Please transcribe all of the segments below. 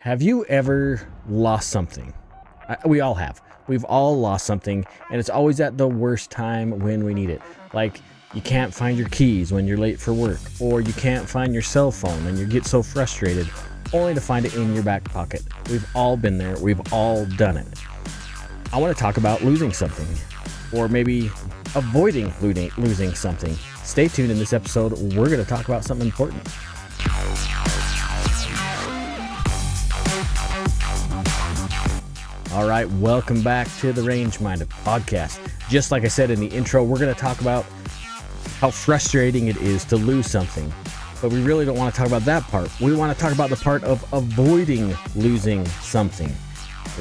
Have you ever lost something? We all have. We've all lost something, and it's always at the worst time when we need it. Like, you can't find your keys when you're late for work, or you can't find your cell phone and you get so frustrated, only to find it in your back pocket. We've all been there. We've all done it. I want to talk about losing something, or maybe avoiding losing something. Stay tuned in this episode. We're going to talk about something important. All right, welcome back to the Range Minded podcast. Just like I said in the intro, we're going to talk about how frustrating it is to lose something. But we really don't want to talk about that part. We want to talk about the part of avoiding losing something.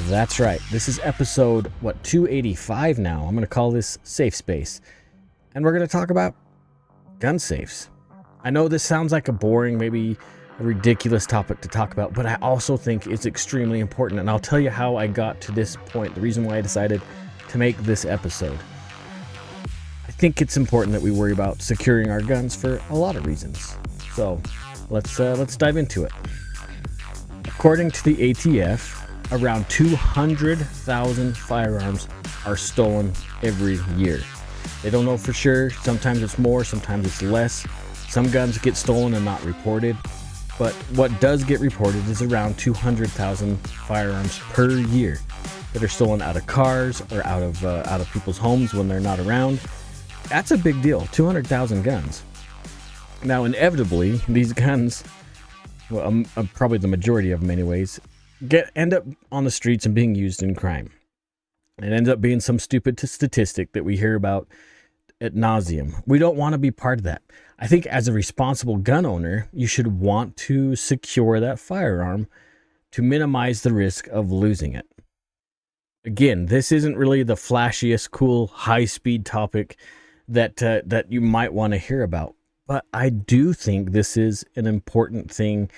That's right. This is episode, 285 now. I'm going to call this Safe Space. And we're going to talk about gun safes. I know this sounds like a boring, maybe a ridiculous topic to talk about, but I also think it's extremely important. And I'll tell you how I got to this point, the reason why I decided to make this episode. I think it's important that we worry about securing our guns for a lot of reasons. So let's dive into it. According to the ATF, around 200,000 firearms are stolen every year. They don't know for sure. Sometimes it's more, sometimes it's less. Some guns get stolen and not reported. But what does get reported is around 200,000 firearms per year that are stolen out of cars or out of people's homes when they're not around. That's a big deal. 200,000 guns. Now, inevitably, these guns, probably the majority of them anyways, end up on the streets and being used in crime. It ends up being some stupid statistic that we hear about ad nauseum. We don't want to be part of that. I think as a responsible gun owner, you should want to secure that firearm to minimize the risk of losing it. Again, this isn't really the flashiest, cool, high-speed topic that you might want to hear about, but I do think this is an important thing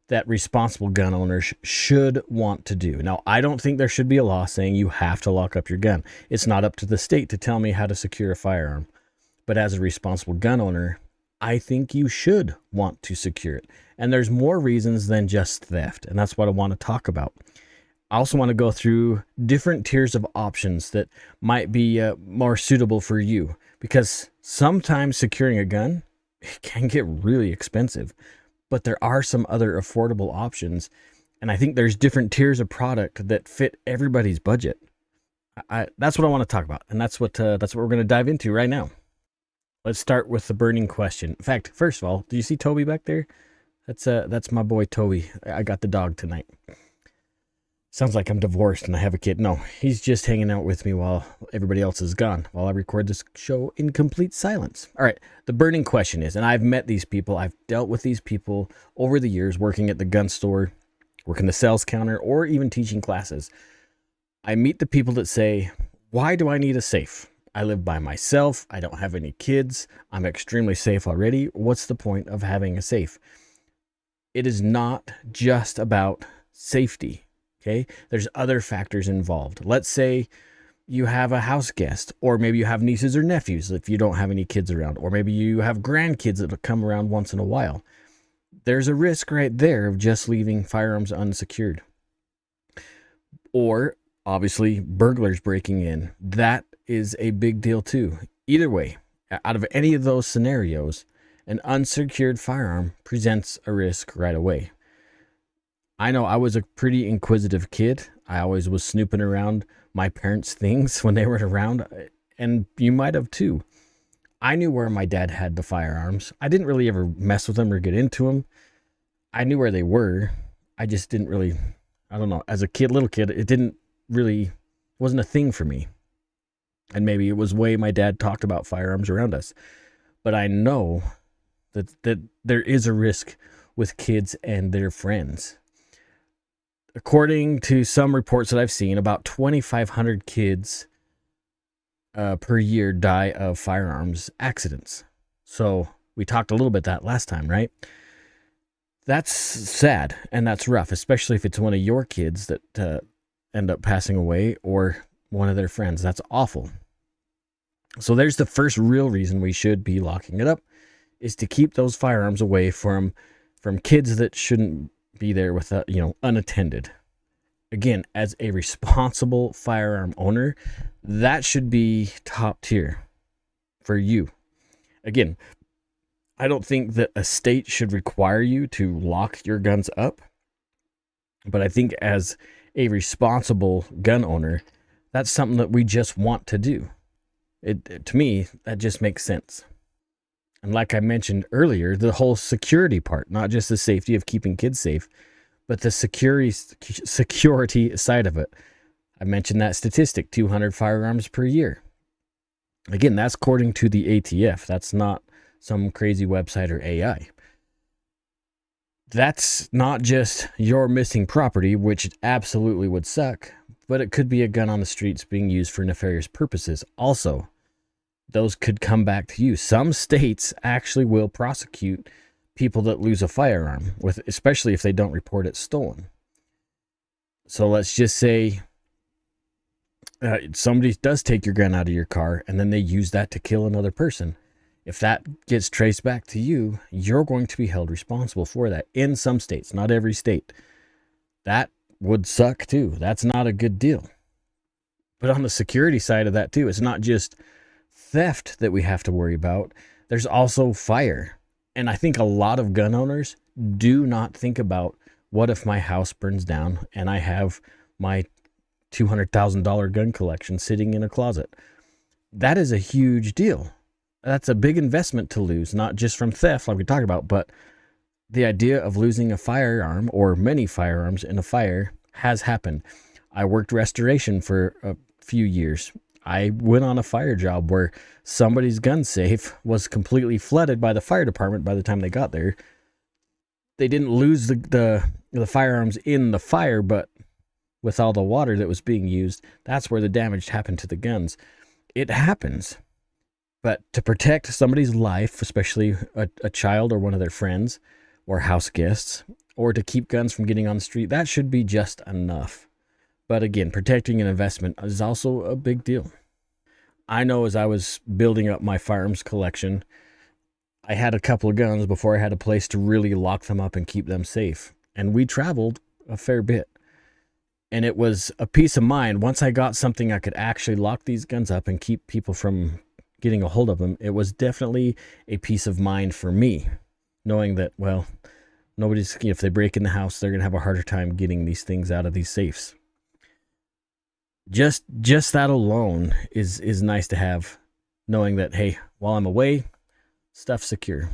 that responsible gun owners should want to do. Now, I don't think there should be a law saying you have to lock up your gun. It's not up to the state to tell me how to secure a firearm. But as a responsible gun owner, I think you should want to secure it. And there's more reasons than just theft. And that's what I want to talk about. I also want to go through different tiers of options that might be more suitable for you. Because sometimes securing a gun can get really expensive. But there are some other affordable options. And I think there's different tiers of product that fit everybody's budget. That's what I want to talk about. And that's what we're going to dive into right now. Let's start with the burning question. In fact, first of all, do you see Toby back there? That's my boy Toby. I got the dog tonight. Sounds like I'm divorced and I have a kid. No, he's just hanging out with me while everybody else is gone, while I record this show in complete silence. All right, the burning question is, and I've met these people, I've dealt with these people over the years, working at the gun store, working the sales counter, or even teaching classes. I meet the people that say, why do I need a safe? I live by myself. I don't have any kids. I'm extremely safe already. What's the point of having a safe? It is not just about safety. Okay, there's other factors involved. Let's say you have a house guest, or maybe you have nieces or nephews if you don't have any kids around, or maybe you have grandkids that will come around once in a while. There's a risk right there of just leaving firearms unsecured. Or, obviously, burglars breaking in. That is a big deal too. Either way, out of any of those scenarios, an unsecured firearm presents a risk right away. I know I was a pretty inquisitive kid. I always was snooping around my parents' things when they weren't around, and you might have too. I knew where my dad had the firearms. I didn't really ever mess with them or get into them. I knew where they were. I just didn't really, I don't know, as a little kid, wasn't a thing for me. And maybe it was the way my dad talked about firearms around us. But I know that there is a risk with kids and their friends. According to some reports that I've seen, about 2,500 kids per year die of firearms accidents. So we talked a little bit that last time, right? That's sad and that's rough, especially if it's one of your kids that end up passing away or one of their friends. That's awful. So there's the first real reason we should be locking it up, is to keep those firearms away from kids that shouldn't be there without, unattended. Again, as a responsible firearm owner, that should be top tier for you. Again, I don't think that a state should require you to lock your guns up, but I think as a responsible gun owner, that's something that we just want to do. To me, that just makes sense. And like I mentioned earlier, the whole security part, not just the safety of keeping kids safe, but the security side of it. I mentioned that statistic, 200 firearms per year. Again, that's according to the ATF. That's not some crazy website or AI. That's not just your missing property, which absolutely would suck, but it could be a gun on the streets being used for nefarious purposes. Also, those could come back to you. Some states actually will prosecute people that lose a firearm, especially if they don't report it stolen. So let's just say somebody does take your gun out of your car and then they use that to kill another person. If that gets traced back to you, you're going to be held responsible for that in some states, not every state. That would suck too. That's not a good deal. But on the security side of that too, it's not just theft that we have to worry about. There's also fire. And I think a lot of gun owners do not think about, what if my house burns down and I have my $200,000 gun collection sitting in a closet? That is a huge deal. That's a big investment to lose, not just from theft like we talked about, but the idea of losing a firearm or many firearms in a fire has happened. I worked restoration for a few years. I went on a fire job where somebody's gun safe was completely flooded by the fire department by the time they got there. They didn't lose the firearms in the fire, but with all the water that was being used, that's where the damage happened to the guns. It happens. But to protect somebody's life, especially a child or one of their friends or house guests, or to keep guns from getting on the street, that should be just enough. But again, protecting an investment is also a big deal. I know as I was building up my firearms collection, I had a couple of guns before I had a place to really lock them up and keep them safe. And we traveled a fair bit. And it was a peace of mind. Once I got something I could actually lock these guns up and keep people from getting a hold of them, it was definitely a peace of mind for me, knowing that, well, if they break in the house, they're going to have a harder time getting these things out of these safes. Just that alone is nice to have, knowing that, hey, while I'm away, stuff's secure.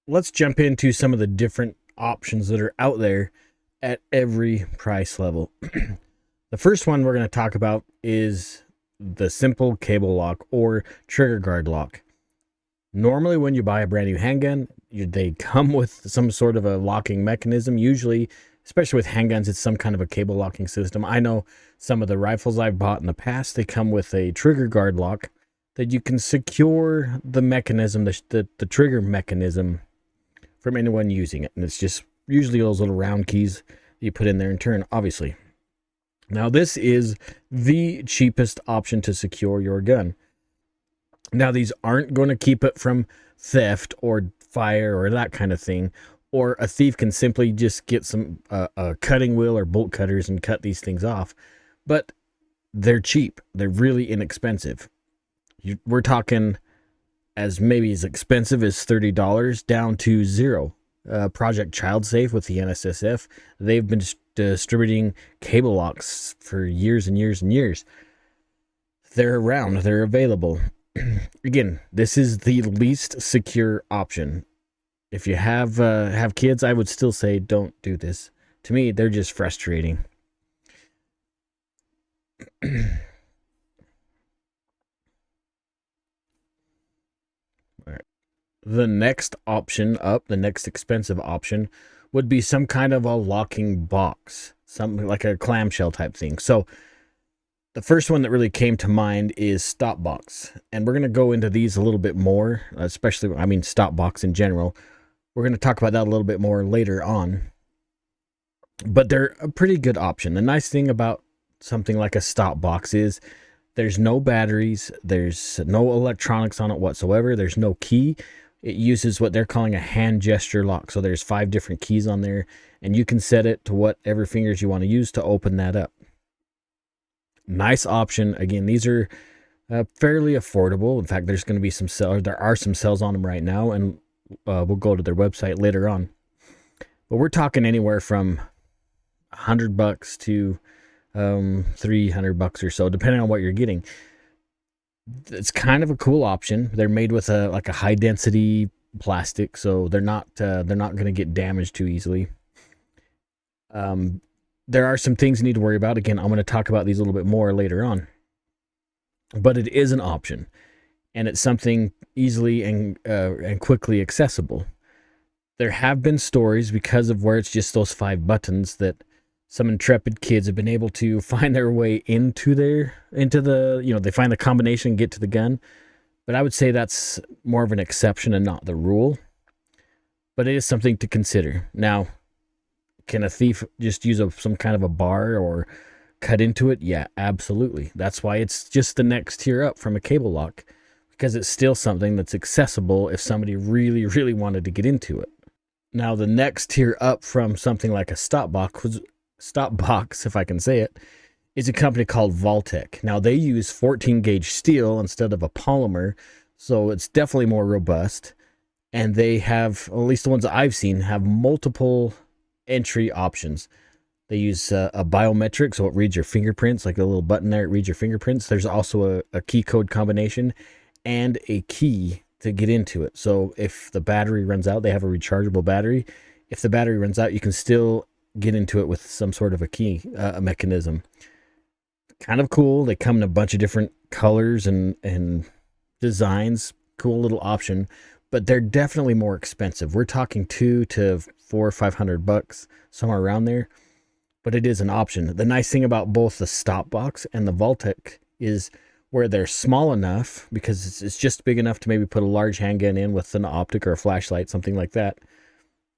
Let's jump into some of the different options that are out there at every price level. The first one we're going to talk about is the simple cable lock or trigger guard lock. Normally when you buy a brand new handgun, they come with some sort of a locking mechanism. Usually, especially with handguns, it's some kind of a cable locking system. I know some of the rifles I've bought in the past, they come with a trigger guard lock that you can secure the mechanism, the trigger mechanism, from anyone using it. And it's just usually those little round keys that you put in there and turn, obviously. Now, this is the cheapest option to secure your gun. Now, these aren't going to keep it from theft or fire or that kind of thing. Or a thief can simply just get some a cutting wheel or bolt cutters and cut these things off. But they're cheap. They're really inexpensive. We're talking maybe as expensive as $30 down to $0. Project Child Safe with the NSSF, they've been distributing cable locks for years and years and years. They're around. They're available. Again, this is the least secure option. If you have kids, I would still say don't do this. To me, they're just frustrating. The next option up, the next expensive option, would be some kind of a locking box, something like a clamshell type thing. So the first one that really came to mind is StopBox. And we're going to go into these a little bit more, especially, StopBox in general. We're going to talk about that a little bit more later on. But they're a pretty good option. The nice thing about something like a StopBox is there's no batteries, there's no electronics on it whatsoever, there's no key. it uses what they're calling a hand gesture lock. So there's 5 different keys on there, and you can set it to whatever fingers you want to use to open that up. Nice option. Again, these are fairly affordable. In fact, there's going to be some sales. There are some sales on them right now, and we'll go to their website later on. But we're talking anywhere from $100 to $300 or so, depending on what you're getting. It's kind of a cool option. They're made with a high density plastic, so they're not going to get damaged too easily. There are some things you need to worry about. Again, I'm going to talk about these a little bit more later on. But it is an option, and it's something easily and quickly accessible. There have been stories, because of where it's just those 5 buttons, that some intrepid kids have been able to find their way into the, they find the combination, get to the gun. But I would say that's more of an exception and not the rule. But it is something to consider. Now, can a thief just use some kind of a bar or cut into it? Yeah, absolutely. That's why it's just the next tier up from a cable lock, because it's still something that's accessible if somebody really, really wanted to get into it. Now, the next tier up from something like a StopBox, if I can say it, is a company called Vaultek. Now, they use 14 gauge steel instead of a polymer, so it's definitely more robust. And they have, at least the ones that I've seen, have multiple entry options. They use a biometric, so it reads your fingerprints, like a little button there, it reads your fingerprints. There's also a key code combination and a key to get into it. So if the battery runs out, they have a rechargeable battery. If the battery runs out, you can still get into it with some sort of a key mechanism. Kind of cool. They come in a bunch of different colors and designs. Cool little option, but they're definitely more expensive. We're talking $200 to $400 or $500, somewhere around there. But it is an option. The nice thing about both the StopBox and the Vaultek is where they're small enough, because it's just big enough to maybe put a large handgun in with an optic or a flashlight, something like that.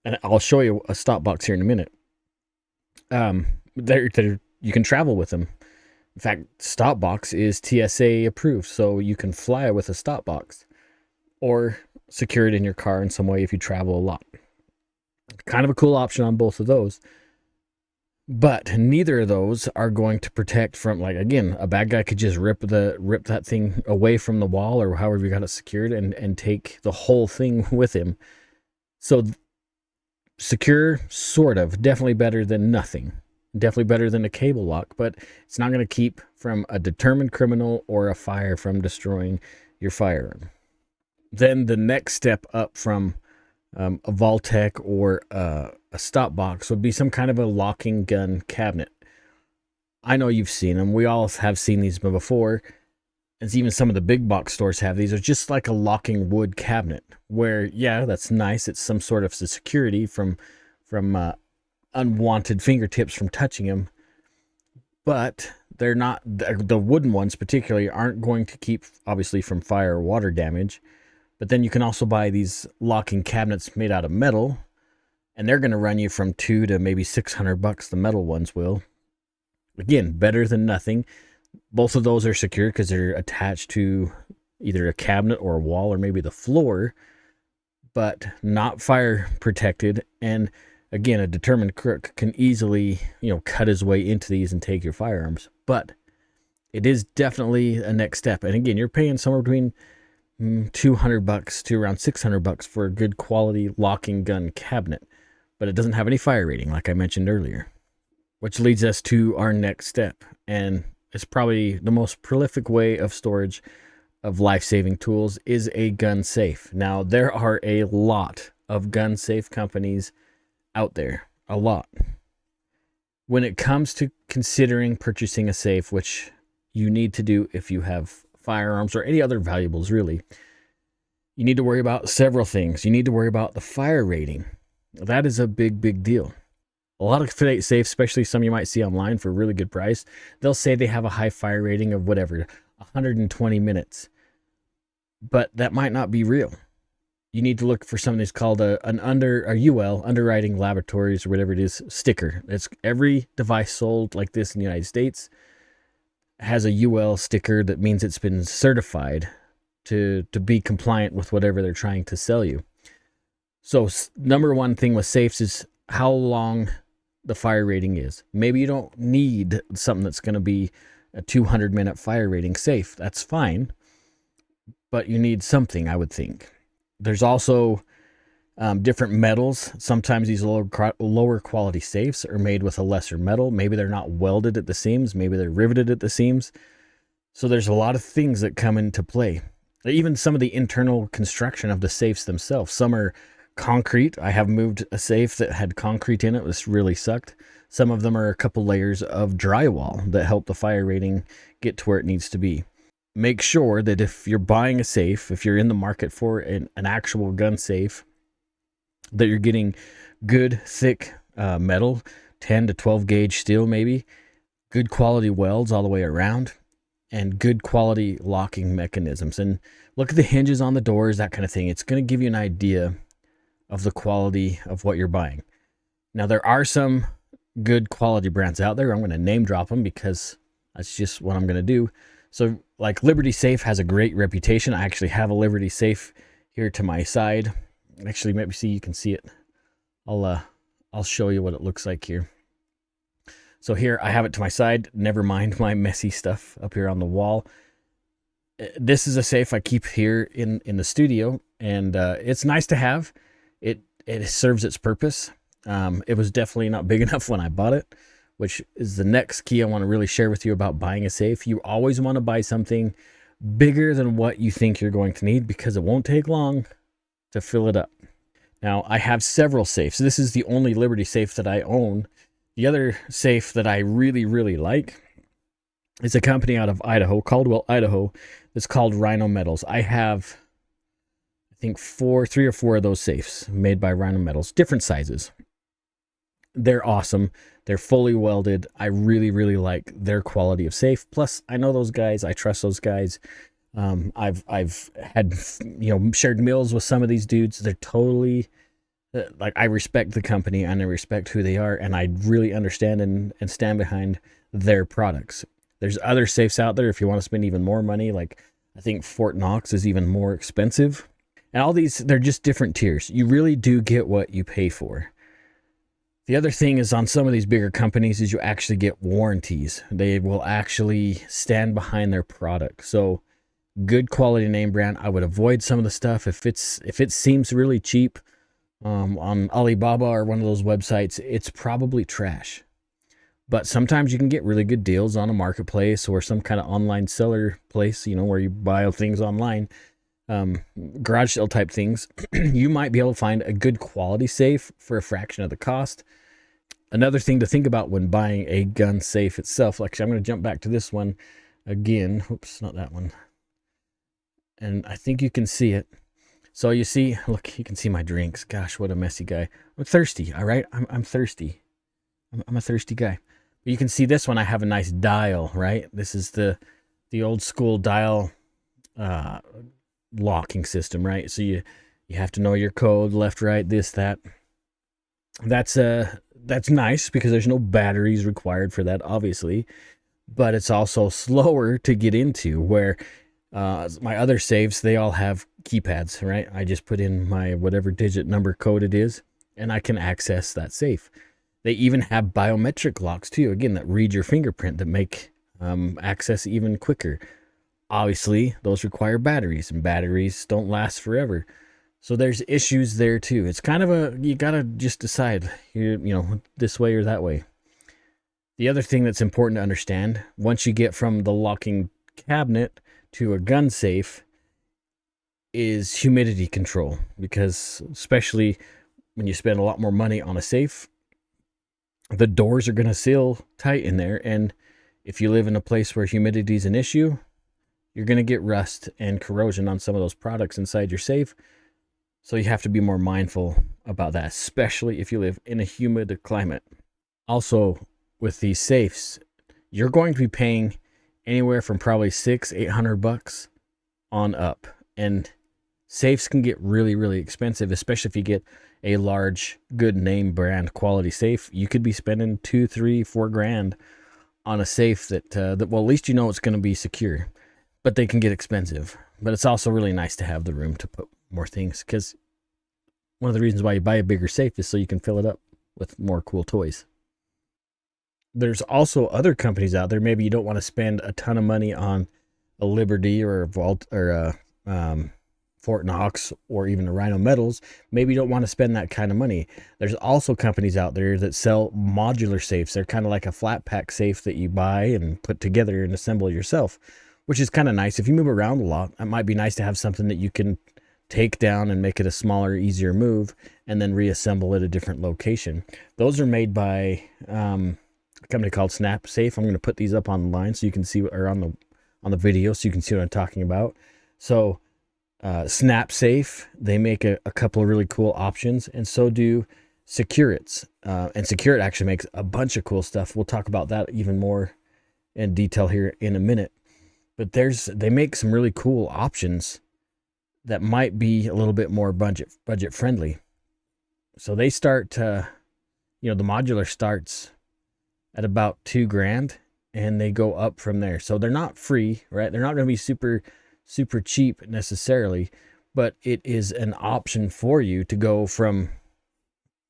And I'll show you a StopBox here in a minute. You can travel with them. In fact, StopBox is TSA approved, so you can fly with a StopBox or secure it in your car in some way if you travel a lot. Kind of a cool option on both of those. But neither of those are going to protect from, like, again, a bad guy could just rip that thing away from the wall or however you got it secured and take the whole thing with him. So secure, sort of, definitely better than nothing. Definitely better than a cable lock, but it's not going to keep from a determined criminal or a fire from destroying your firearm. Then the next step up from a Vaultek or a StopBox would be some kind of a locking gun cabinet. I know you've seen them. We all have seen these before. And even some of the big box stores have these. Are just like a locking wood cabinet where, yeah, that's nice. It's some sort of security from unwanted fingertips from touching them. But they're not, the wooden ones particularly aren't going to keep, obviously, from fire or water damage. But then you can also buy these locking cabinets made out of metal, and they're going to run you from $200 to maybe $600. The metal ones will. Again, better than nothing. Both of those are secure because they're attached to either a cabinet or a wall or maybe the floor, but not fire protected. And again, a determined crook can easily, cut his way into these and take your firearms. But it is definitely a next step. And again, you're paying somewhere between $200 to around $600 for a good quality locking gun cabinet, but it doesn't have any fire rating, like I mentioned earlier, which leads us to our next step. And it's probably the most prolific way of storage of life-saving tools is a gun safe. Now, there are a lot of gun safe companies out there, a lot. When it comes to considering purchasing a safe, which you need to do if you have firearms or any other valuables, really, you need to worry about several things. You need to worry about the fire rating. That is a big, big deal. A lot of safes, especially some you might see online for a really good price, they'll say they have a high fire rating of 120 minutes. But that might not be real. You need to look for something that's called a UL, Underwriting Laboratories or whatever it is, sticker. It's every device sold like this in the United States has a UL sticker that means it's been certified to be compliant with whatever they're trying to sell you. So number one thing with safes is how long the fire rating is. Maybe you don't need something that's going to be a 200-minute fire rating safe. That's fine, but you need something, I would think. There's also different metals. Sometimes these lower quality safes are made with a lesser metal. Maybe they're not welded at the seams. Maybe they're riveted at the seams. So there's a lot of things that come into play. Even some of the internal construction of the safes themselves. Some are concrete. I have moved a safe that had concrete in it. This really sucked. Some of them are a couple layers of drywall that help the fire rating get to where it needs to be. Make sure that if you're buying a safe, if you're in the market for an actual gun safe, that you're getting good, thick metal, 10 to 12 gauge steel maybe, good quality welds all the way around, and good quality locking mechanisms. And look at the hinges on the doors, that kind of thing. It's going to give you an idea of the quality of what you're buying. Now, there are some good quality brands out there. I'm going to name drop them because that's just what I'm going to do. So like Liberty Safe has a great reputation. I actually have a Liberty Safe here to my side. Actually, maybe you can see it. I'll show you what it looks like here. So here I have it to my side. Never mind my messy stuff up here on the wall. This is a safe I keep here in the studio, and it's nice to have. It serves its purpose. It was definitely not big enough when I bought it, which is the next key I want to really share with you about buying a safe. You always want to buy something bigger than what you think you're going to need, because it won't take long to fill it up. Now, I have several safes. This is the only Liberty safe that I own. The other safe that I really, really like is a company out of Idaho, Caldwell, Idaho. It's called Rhino Metals. I have, I think, 3 or 4 of those safes made by Rhino Metals, different sizes. They're awesome. They're fully welded. I really, really like their quality of safe. Plus, I know those guys. I trust those guys. I've had, shared meals with some of these dudes. They're totally, like, I respect the company and I respect who they are, and I really understand and stand behind their products. There's other safes out there if you want to spend even more money. Like, I think Fort Knox is even more expensive. And all these, they're just different tiers. You really do get what you pay for. The other thing is, on some of these bigger companies, is you actually get warranties. They will actually stand behind their product. So good quality name brand. I would avoid some of the stuff if it seems really cheap on Alibaba or one of those websites. It's probably trash. But sometimes you can get really good deals on a marketplace or some kind of online seller place, where you buy things online, garage sale type things. You might be able to find a good quality safe for a fraction of the cost. Another thing to think about when buying a gun safe itself, actually, I'm going to jump back to this one again. Oops, not that one. And I think you can see it. So you see, look, you can see my drinks. Gosh, what a messy guy. I'm thirsty, all right? I'm thirsty. I'm a thirsty guy. But you can see this one, I have a nice dial, right? This is the old school dial locking system, right? So you have to know your code, left, right, this, that. That's nice because there's no batteries required for that, obviously. But it's also slower to get into, where my other safes, they all have keypads, right? I just put in my whatever digit number code it is, and I can access that safe. They even have biometric locks too, again, that read your fingerprint, that make access even quicker. Obviously, those require batteries, and batteries don't last forever. So there's issues there too. It's kind of you gotta just decide, this way or that way. The other thing that's important to understand, once you get from the locking cabinet to a gun safe, is humidity control. Because especially when you spend a lot more money on a safe, the doors are going to seal tight in there. And if you live in a place where humidity is an issue, you're going to get rust and corrosion on some of those products inside your safe. So you have to be more mindful about that, especially if you live in a humid climate. Also, with these safes, you're going to be paying anywhere from probably $600-800 on up. And safes can get really, really expensive, especially if you get a large, good name brand quality safe. You could be spending $2, $3, $4 on a safe that well, at least it's going to be secure. But they can get expensive. but it's also really nice to have the room to put more things, because one of the reasons why you buy a bigger safe is so you can fill it up with more cool toys. There's also other companies out there. Maybe you don't want to spend a ton of money on a Liberty or a Vault or a Fort Knox or even a Rhino Metals. Maybe you don't want to spend that kind of money. There's also companies out there that sell modular safes. They're kind of like a flat pack safe that you buy and put together and assemble yourself, which is kind of nice. If you move around a lot, it might be nice to have something that you can take down and make it a smaller, easier move, and then reassemble at a different location. Those are made by a company called Snap Safe. I'm going to put these up online so you can see, or on the video so you can see what I'm talking about. So Snap Safe, they make a couple of really cool options, and so do Securit's. And Securit actually makes a bunch of cool stuff. We'll talk about that even more in detail here in a minute. But they make some really cool options that might be a little bit more budget friendly. So they start, the modular starts at about $2,000, and they go up from there. So they're not free, right? They're not going to be super, super cheap necessarily, but it is an option for you to go from,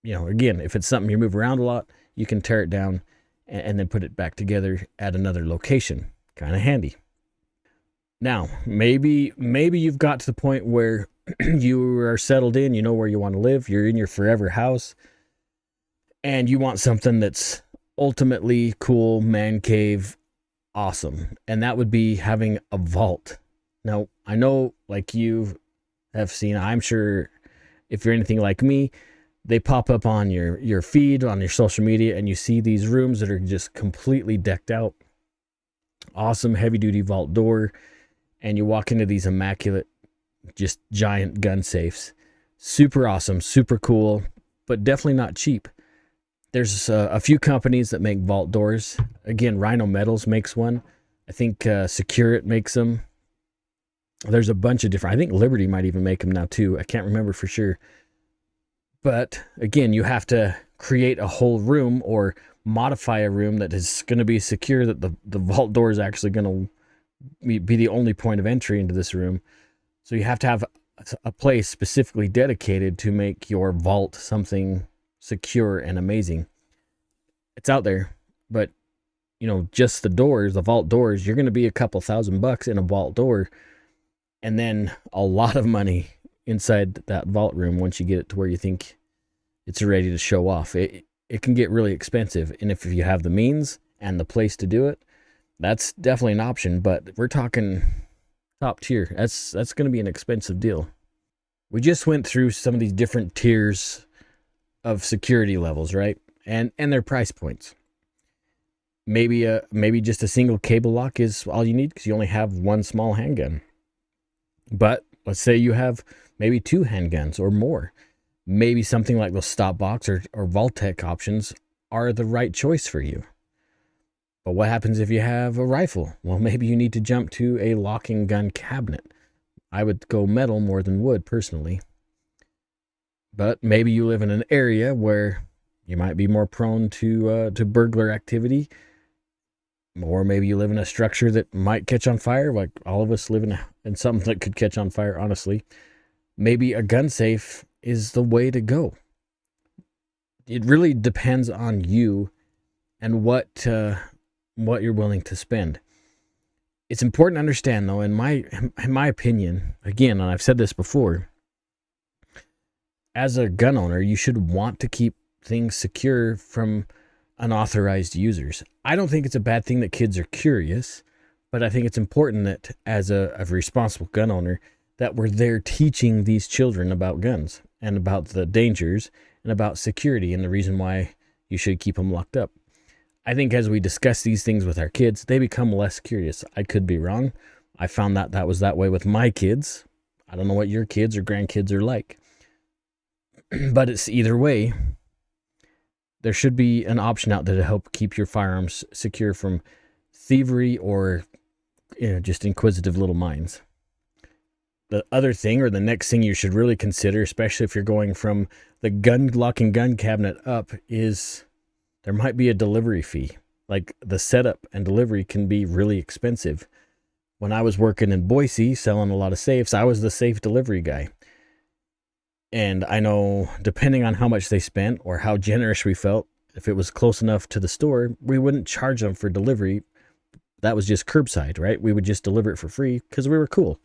again, if it's something you move around a lot, you can tear it down and then put it back together at another location. Kind of handy. Now, maybe you've got to the point where you are settled in, you know where you want to live, you're in your forever house, and you want something that's ultimately cool, man cave, awesome. And that would be having a vault. Now, I know, like you have seen, I'm sure if you're anything like me, they pop up on your feed, on your social media, and you see these rooms that are just completely decked out. Awesome heavy-duty vault door. And you walk into these immaculate, just giant gun safes. Super awesome, super cool, but definitely not cheap. There's a few companies that make vault doors. Again, Rhino Metals makes one. I think Securit makes them. There's a bunch of different. I think Liberty might even make them now too. I can't remember for sure. But again, you have to create a whole room or modify a room that is going to be secure, that the vault door is actually going to be the only point of entry into this room. So you have to have a place specifically dedicated to make your vault something secure and amazing. It's out there, but just the doors, the vault doors, you're going to be a couple $1,000 in a vault door, and then a lot of money inside that vault room once you get it to where you think it's ready to show off. It can get really expensive, and if you have the means and the place to do it, that's definitely an option, but we're talking top tier. That's going to be an expensive deal. We just went through some of these different tiers of security levels, right? And their price points. Maybe just a single cable lock is all you need because you only have one small handgun. But let's say you have maybe 2 handguns or more. Maybe something like those StopBox or Vault-Tec options are the right choice for you. But what happens if you have a rifle? Well, maybe you need to jump to a locking gun cabinet. I would go metal more than wood personally. But maybe you live in an area where you might be more prone to burglar activity. Or maybe you live in a structure that might catch on fire, like all of us live in something that could catch on fire, honestly. Maybe a gun safe is the way to go. It really depends on you and what you're willing to spend. It's important to understand, though, in my opinion, again, and I've said this before, as a gun owner, you should want to keep things secure from unauthorized users. I don't think it's a bad thing that kids are curious, but I think it's important that as a responsible gun owner, that we're there teaching these children about guns and about the dangers and about security and the reason why you should keep them locked up. I think as we discuss these things with our kids, they become less curious. I could be wrong. I found that was that way with my kids. I don't know what your kids or grandkids are like. But it's either way, there should be an option out there to help keep your firearms secure from thievery or just inquisitive little minds. The other thing, or the next thing you should really consider, especially if you're going from the locking gun cabinet up, is there might be a delivery fee. Like the setup and delivery can be really expensive. When I was working in Boise selling a lot of safes, I was the safe delivery guy. And I know, depending on how much they spent or how generous we felt, if it was close enough to the store, we wouldn't charge them for delivery. That was just curbside, right? We would just deliver it for free because we were cool.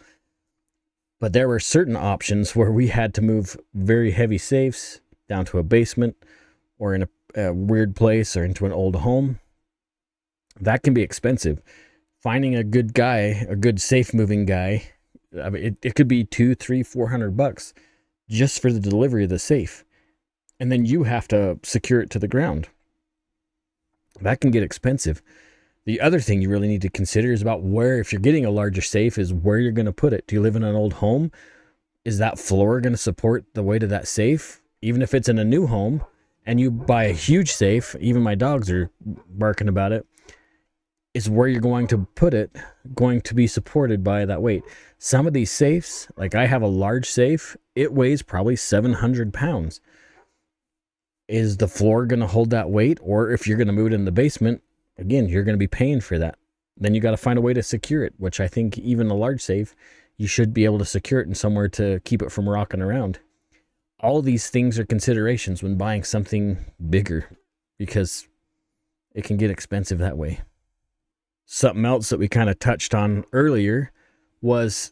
But there were certain options where we had to move very heavy safes down to a basement or in a weird place or into an old home. That can be expensive. Finding a good guy, a good safe moving guy, I mean, it could be $200, $300, $400 just for the delivery of the safe. And then you have to secure it to the ground. That can get expensive. The other thing you really need to consider is about where, if you're getting a larger safe, is where you're going to put it. Do you live in an old home? Is that floor going to support the weight of that safe? Even if it's in a new home and you buy a huge safe, even my dogs are barking about it, is where you're going to put it going to be supported by that weight? Some of these safes, like I have a large safe, it weighs probably 700 pounds. Is the floor going to hold that weight? Or if you're going to move it in the basement, again, you're going to be paying for that. Then you got to find a way to secure it, which I think even a large safe, you should be able to secure it in somewhere to keep it from rocking around. All these things are considerations when buying something bigger because it can get expensive that way. Something else that we kind of touched on earlier was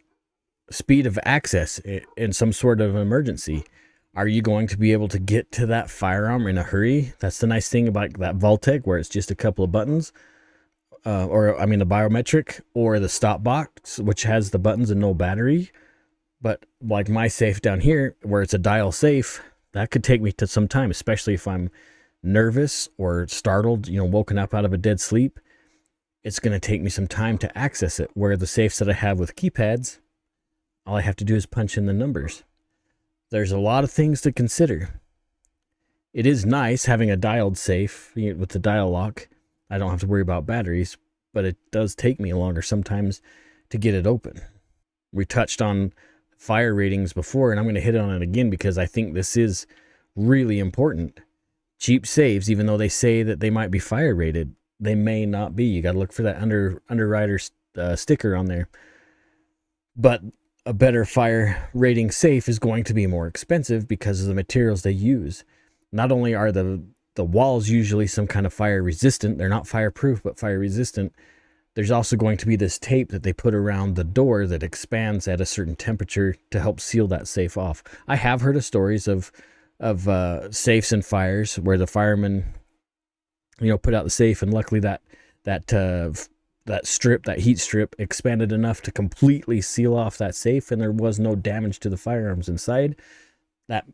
speed of access in some sort of emergency. Are you going to be able to get to that firearm in a hurry? That's the nice thing about that Vaultec, where it's just a couple of buttons, the biometric, or the StopBox, which has the buttons and no battery. But like my safe down here, where it's a dial safe, that could take me to some time, especially if I'm nervous or startled, woken up out of a dead sleep. It's going to take me some time to access it, where the safes that I have with keypads, all I have to do is punch in the numbers. There's a lot of things to consider. It is nice having a dialed safe with the dial lock. I don't have to worry about batteries, but it does take me longer sometimes to get it open. We touched on fire ratings before, and I'm going to hit on it again because I think this is really important. Cheap safes, even though they say that they might be fire rated, they may not be. You got to look for that underwriter sticker on there. But a better fire rating safe is going to be more expensive because of the materials they use. Not only are the walls usually some kind of fire resistant, they're not fireproof, but fire resistant. There's also going to be this tape that they put around the door that expands at a certain temperature to help seal that safe off. I have heard of stories of safes and fires where the firemen, put out the safe, and luckily that heat strip expanded enough to completely seal off that safe, and there was no damage to the firearms inside. That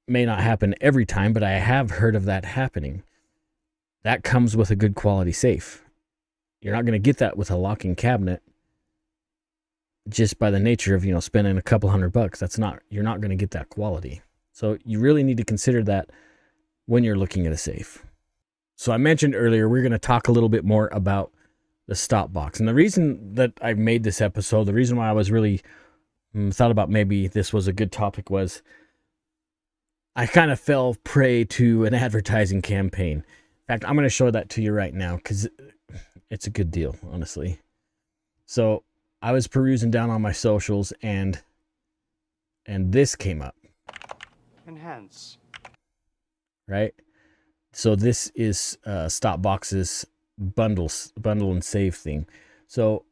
may not happen every time, but I have heard of that happening. That comes with a good quality safe. You're not going to get that with a locking cabinet just by the nature of, spending a couple $100. You're not going to get that quality. So you really need to consider that when you're looking at a safe. So I mentioned earlier, we're going to talk a little bit more about the StopBox. And the reason that I made this episode, the reason why I was really thought about maybe this was a good topic, was I kind of fell prey to an advertising campaign. In fact, I'm going to show that to you right now because it's a good deal, honestly. So I was perusing down on my socials and this came up. Enhance. Right? So this is StopBox's bundle and save thing. So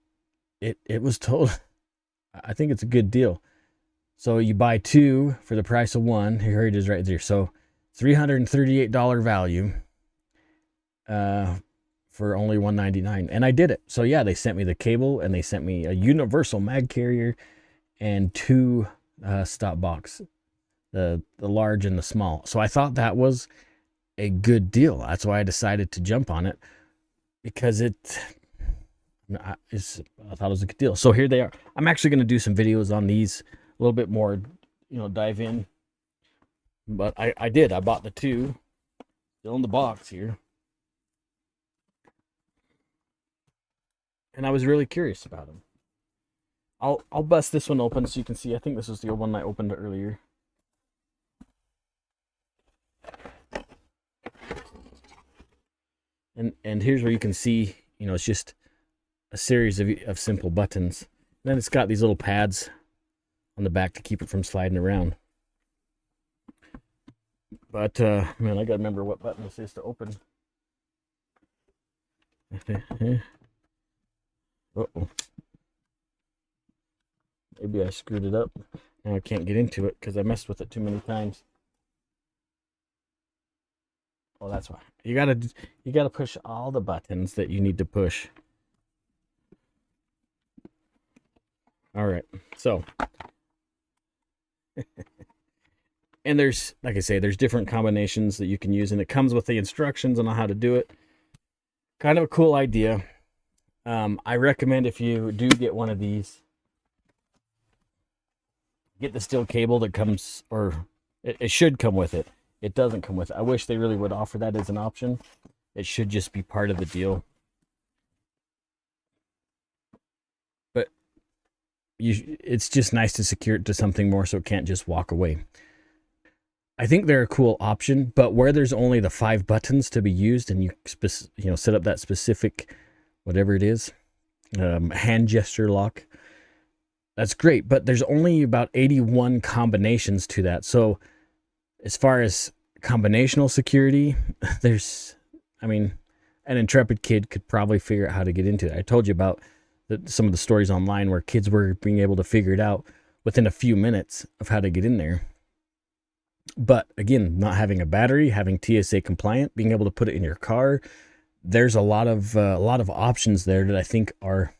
it was told, I think it's a good deal. So you buy two for the price of one. Here it is right there. So $338 value for only $199. And I did it. So yeah, they sent me the cable and they sent me a universal mag carrier and two StopBox, the large and the small. So I thought that was a good deal. That's why I decided to jump on it, because I thought it was a good deal. So here they are. I'm actually going to do some videos on these a little bit more, dive in. But I did. I bought the two. Still in the box here. And I was really curious about them. I'll bust this one open so you can see. I think this was the one I opened earlier. And here's where you can see, it's just a series of simple buttons. And then it's got these little pads on the back to keep it from sliding around. But man, I gotta remember what button this is to open. Uh-oh. Maybe I screwed it up. Now I can't get into it because I messed with it too many times. Oh, that's why. You gotta push all the buttons that you need to push. All right, so and there's, like I say, there's different combinations that you can use, and it comes with the instructions on how to do it. Kind of a cool idea. I recommend if you do get one of these, get the steel cable that comes, or it should come with it. It doesn't come with it. I wish they really would offer that as an option. It should just be part of the deal. But it's just nice to secure it to something more so it can't just walk away. I think they're a cool option, but where there's only the 5 buttons to be used, and you set up that specific, whatever it is, hand gesture lock, that's great. But there's only about 81 combinations to that. So as far as combinational security, an intrepid kid could probably figure out how to get into it. I told you about some of the stories online where kids were being able to figure it out within a few minutes of how to get in there. But again, not having a battery, having TSA compliant, being able to put it in your car, there's a lot of options there that I think are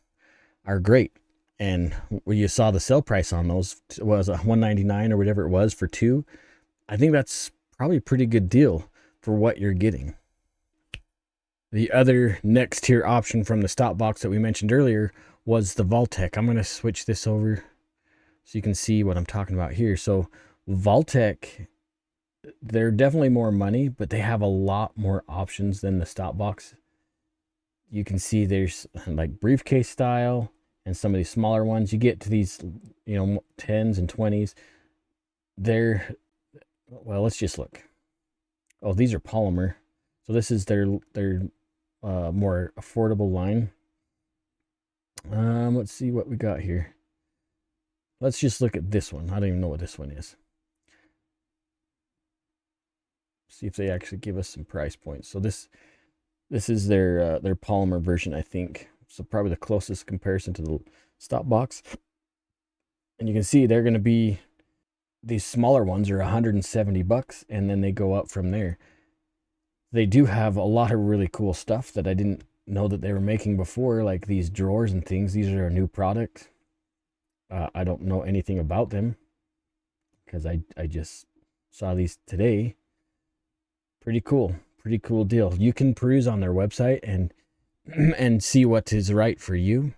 great. And when you saw the sale price on those was $199 or whatever it was for 2, I think that's probably a pretty good deal for what you're getting. The other next tier option from the StopBox that we mentioned earlier was the Vaultec. I'm going to switch this over so you can see what I'm talking about here. So Vaultec, they're definitely more money, but they have a lot more options than the StopBox. You can see there's like briefcase style and some of these smaller ones. You get to these, 10s and 20s. Let's just look. Oh, these are polymer. So this is their more affordable line. Let's see what we got here. Let's just look at this one. I don't even know what this one is. See if they actually give us some price points. So this is their polymer version, I think. So probably the closest comparison to the StopBox. And you can see they're going to be, these smaller ones are $170, and then they go up from there. They do have a lot of really cool stuff that I didn't know that they were making before, like these drawers and things. These are a new product. I don't know anything about them because I just saw these today. Pretty cool deal. You can peruse on their website and see what is right for you,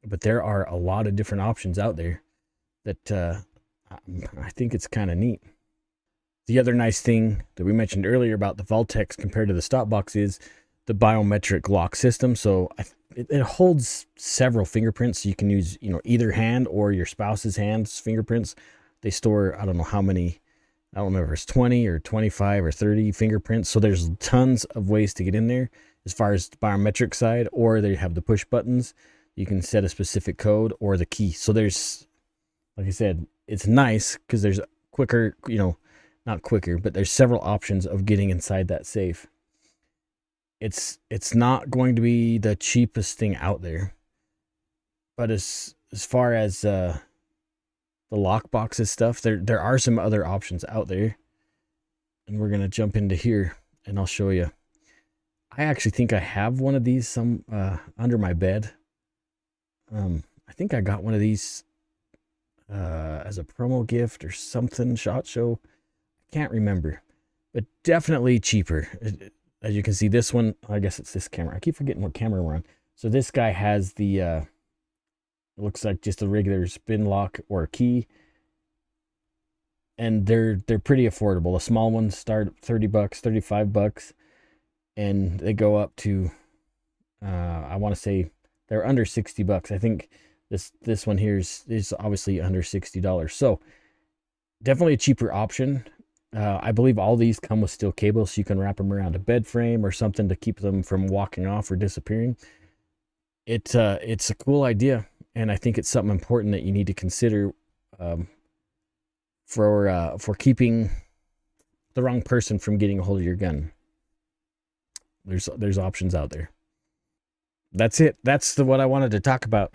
but there are a lot of different options out there that I think it's kind of neat. The other nice thing that we mentioned earlier about the Vaultecs compared to the StopBox is the biometric lock system. So it holds several fingerprints. So you can use either hand or your spouse's hand's fingerprints. They store, I don't know how many, I don't remember if it's 20 or 25 or 30 fingerprints. So there's tons of ways to get in there as far as the biometric side, or they have the push buttons. You can set a specific code or the key. So there's, like I said, it's nice because there's quicker, not quicker, but there's several options of getting inside that safe. It's not going to be the cheapest thing out there, but as far as the lockboxes stuff, there are some other options out there, and we're gonna jump into here and I'll show you. I actually think I have one of these under my bed. I think I got one of these as a promo gift or something, SHOT Show. I can't remember, but definitely cheaper. As you can see, this one, I guess it's this camera. I keep forgetting what camera we're on. So this guy has the, it looks like just a regular spin lock or key. And they're pretty affordable. The small ones start at $30, $35, and they go up to, I want to say they're under $60. I think this one here is obviously under $60. So definitely a cheaper option. I believe all these come with steel cables, so you can wrap them around a bed frame or something to keep them from walking off or disappearing. It's a cool idea, and I think it's something important that you need to consider um, for keeping the wrong person from getting a hold of your gun. There's options out there. That's it. That's what I wanted to talk about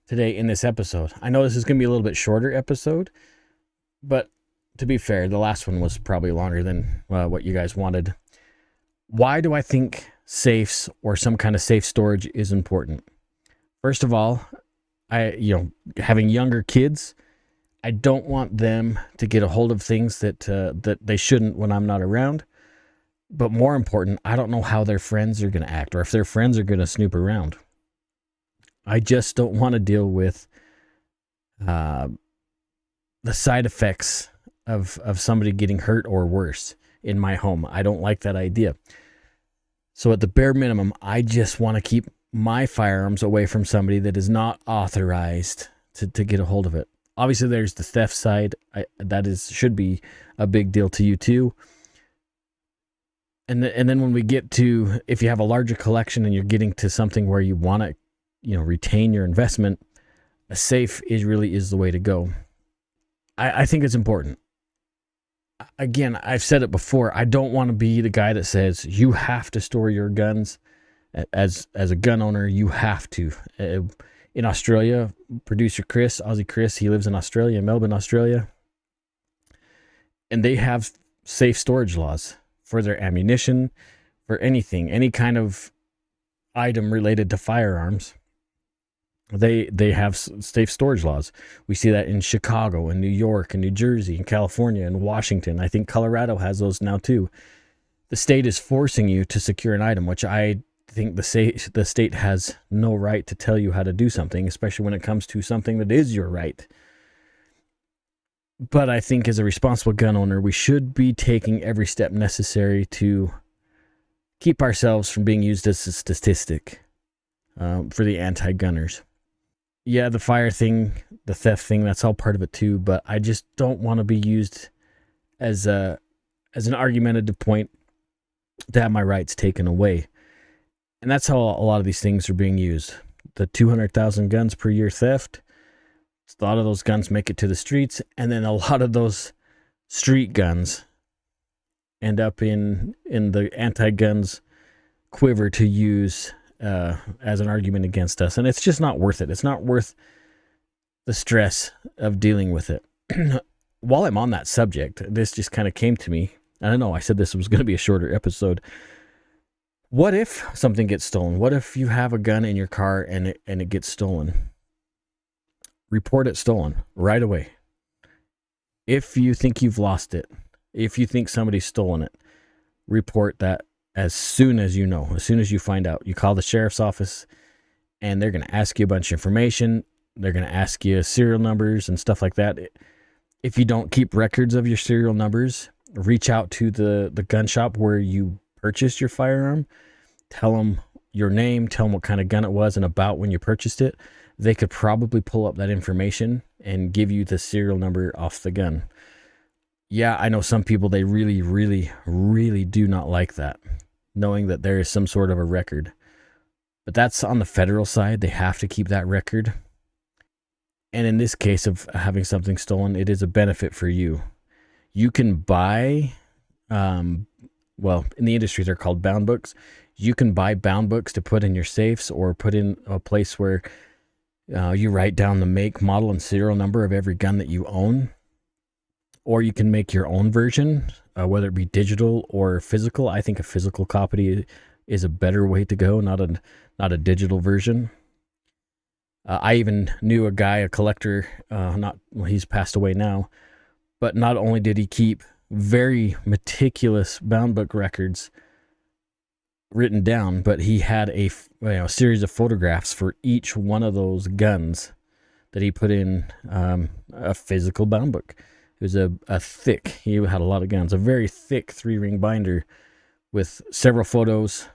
today in this episode. I know this is going to be a little bit shorter episode, but to be fair, the last one was probably longer than what you guys wanted. Why do I think safes or some kind of safe storage is important? First of all, having younger kids, I don't want them to get a hold of things that they shouldn't when I'm not around. But more important, I don't know how their friends are going to act or if their friends are going to snoop around. I just don't want to deal with the side effects of somebody getting hurt or worse in my home. I don't like that idea. So at the bare minimum, I just want to keep my firearms away from somebody that is not authorized to get a hold of it. Obviously, there's the theft side. Should be a big deal to you too. And then when we get to, if you have a larger collection and you're getting to something where you want to, retain your investment, a safe is the way to go. I think it's important. Again, I've said it before. I don't want to be the guy that says you have to store your guns. As a gun owner, you have to. In Australia, producer Chris, Aussie Chris, he lives in Australia, Melbourne, Australia, and they have safe storage laws for their ammunition, for anything, any kind of item related to firearms. They have safe storage laws. We see that in Chicago, and New York, and New Jersey, and California, and Washington. I think Colorado has those now too. The state is forcing you to secure an item, which I think the state has no right to tell you how to do something, especially when it comes to something that is your right. But I think as a responsible gun owner, we should be taking every step necessary to keep ourselves from being used as a statistic for the anti-gunners. Yeah, the fire thing, the theft thing, that's all part of it too, but I just don't want to be used as an argumentative point to have my rights taken away. And that's how a lot of these things are being used. The 200,000 guns per year theft, a lot of those guns make it to the streets, and then a lot of those street guns end up in the anti-guns quiver to use as an argument against us. And it's just not worth it. It's not worth the stress of dealing with it. While I'm on that subject, this just kind of came to me. I don't know, I said this was going to be a shorter episode. What if something gets stolen? What if you have a gun in your car and it gets stolen? Report it stolen right away. If you think you've lost it, if you think somebody's stolen it, report that as soon as you know, as soon as you find out. You call the sheriff's office and they're going to ask you a bunch of information. They're going to ask you serial numbers and stuff like that. If you don't keep records of your serial numbers, reach out to the gun shop where you purchased your firearm. Tell them your name, tell them what kind of gun it was and about when you purchased it. They could probably pull up that information and give you the serial number off the gun. Yeah, I know some people, they really, really, really do not like that, knowing that there is some sort of a record. But that's on the federal side. They have to keep that record. And in this case of having something stolen, it is a benefit for you. You can buy, in the industry, they're called bound books. You can buy bound books to put in your safes or put in a place where you write down the make, model, and serial number of every gun that you own. Or you can make your own version, whether it be digital or physical. I think a physical copy is a better way to go, not a digital version. I even knew a guy, a collector, he's passed away now, but not only did he keep very meticulous bound book records written down, but he had a series of photographs for each one of those guns that he put in a physical bound book. It was a thick, he had a lot of guns, a very thick 3-ring binder with several photos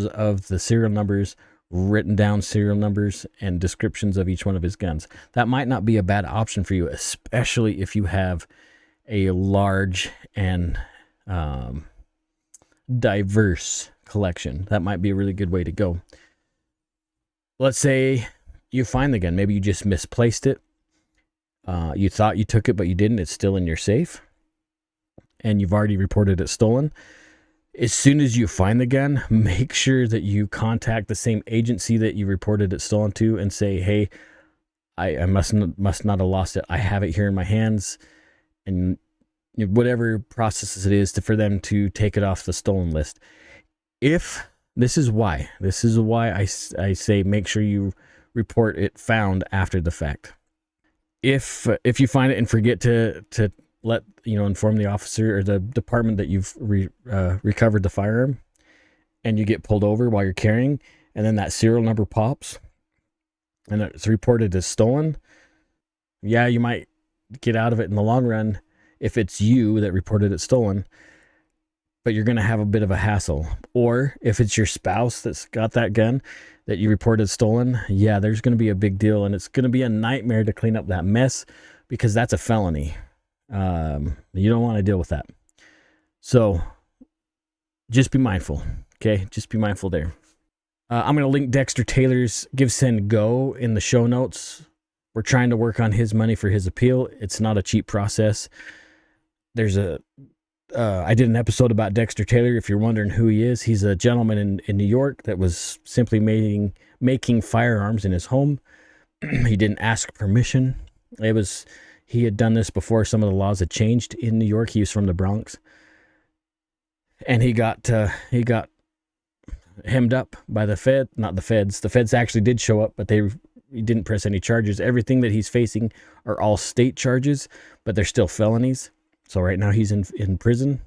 of the serial numbers, written down serial numbers, and descriptions of each one of his guns. That might not be a bad option for you, especially if you have a large and diverse collection. That might be a really good way to go. let's say you find the gun. Maybe you just misplaced it. You thought you took it, but you didn't. It's still in your safe, and you've already reported it stolen. As soon as you find the gun, make sure that you contact the same agency that you reported it stolen to and say, hey, I must not have lost it. I have it here in my hands, and whatever process it is for them to take it off the stolen list. This is why I say make sure you report it found after the fact. If you find it and forget to let inform the officer or the department that you've recovered the firearm, and you get pulled over while you're carrying, and then that serial number pops and it's reported as stolen, yeah, you might get out of it in the long run if it's you that reported it stolen, but you're going to have a bit of a hassle. Or if it's your spouse that's got that gun that you reported stolen, yeah, there's going to be a big deal, and it's going to be a nightmare to clean up that mess because that's a felony. You don't want to deal with that. So just be mindful. Okay. Just be mindful there. I'm going to link Dexter Taylor's Give, Send, Go in the show notes. We're trying to work on his money for his appeal. It's not a cheap process. I did an episode about Dexter Taylor. If you're wondering who he is, he's a gentleman in New York that was simply making firearms in his home. He didn't ask permission. He had done this before some of the laws had changed in New York. He was from the Bronx, and he got hemmed up by the Fed. Not the Feds. The Feds actually did show up, but he didn't press any charges. Everything that he's facing are all state charges, but they're still felonies. So right now he's in prison.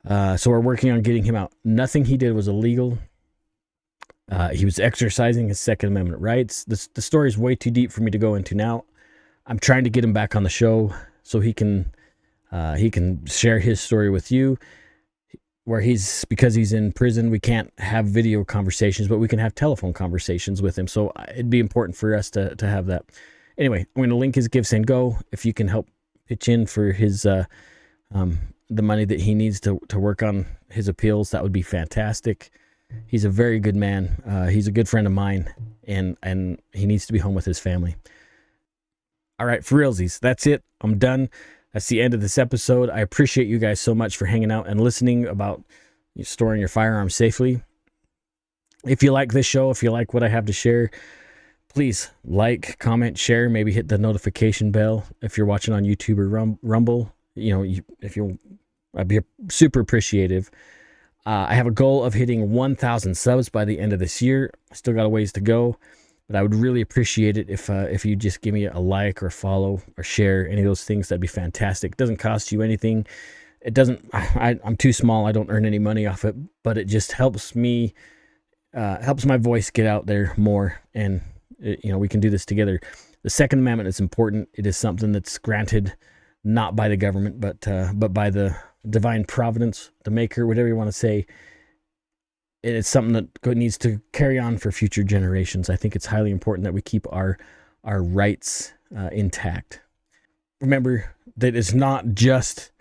So we're working on getting him out. Nothing he did was illegal. He was exercising his Second Amendment rights. The story is way too deep for me to go into now. I'm trying to get him back on the show so he can share his story with you. Because he's in prison, we can't have video conversations, but we can have telephone conversations with him. So it'd be important for us to have that. Anyway, I'm going to link his Give, Send, Go. If you can help pitch in for his the money that he needs to work on his appeals, that would be fantastic. He's a very good man. He's a good friend of mine, and he needs to be home with his family. All right, for realsies, that's it. I'm done. That's the end of this episode. I appreciate you guys so much for hanging out and listening about storing your firearms safely. If you like this show, if you like what I have to share, please like, comment, share, maybe hit the notification bell. If you're watching on YouTube or Rumble, I'd be super appreciative. I have a goal of hitting 1,000 subs by the end of this year. I still got a ways to go, but I would really appreciate it if you just give me a like or follow or share any of those things. That'd be fantastic. It doesn't cost you anything. It doesn't. I'm too small. I don't earn any money off it, but it just helps me, helps my voice get out there more, and we can do this together. The Second Amendment is important. It is something that's granted not by the government, but by the divine providence, the maker, whatever you want to say. It's something that needs to carry on for future generations. I think it's highly important that we keep our rights intact. Remember that it's not just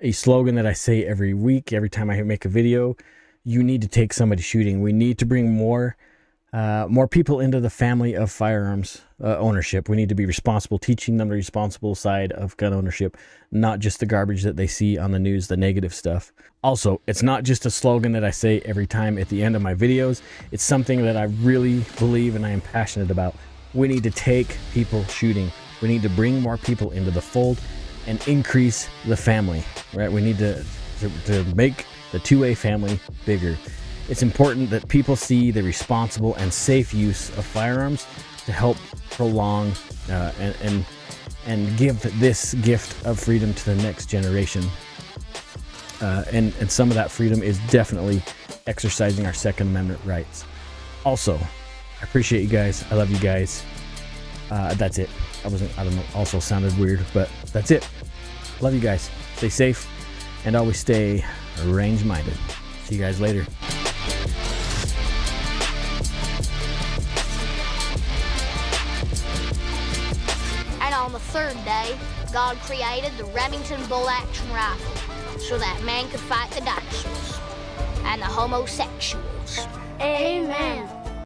a slogan that I say every week, every time I make a video. You need to take somebody shooting. We need to bring more people into the family of firearms ownership. We need to be responsible, teaching them the responsible side of gun ownership, not just the garbage that they see on the news, the negative stuff. Also, it's not just a slogan that I say every time at the end of my videos. It's something that I really believe and I am passionate about. We need to take people shooting. We need to bring more people into the fold and increase the family, right? We need to make the 2A family bigger. It's important that people see the responsible and safe use of firearms to help prolong and give this gift of freedom to the next generation. And some of that freedom is definitely exercising our Second Amendment rights. Also, I appreciate you guys. I love you guys. That's it. I don't know, also sounded weird, but that's it. Love you guys. Stay safe and always stay range-minded. See you guys later. And on the third day, God created the Remington bolt-action rifle so that man could fight the dinosaurs and the homosexuals. Amen.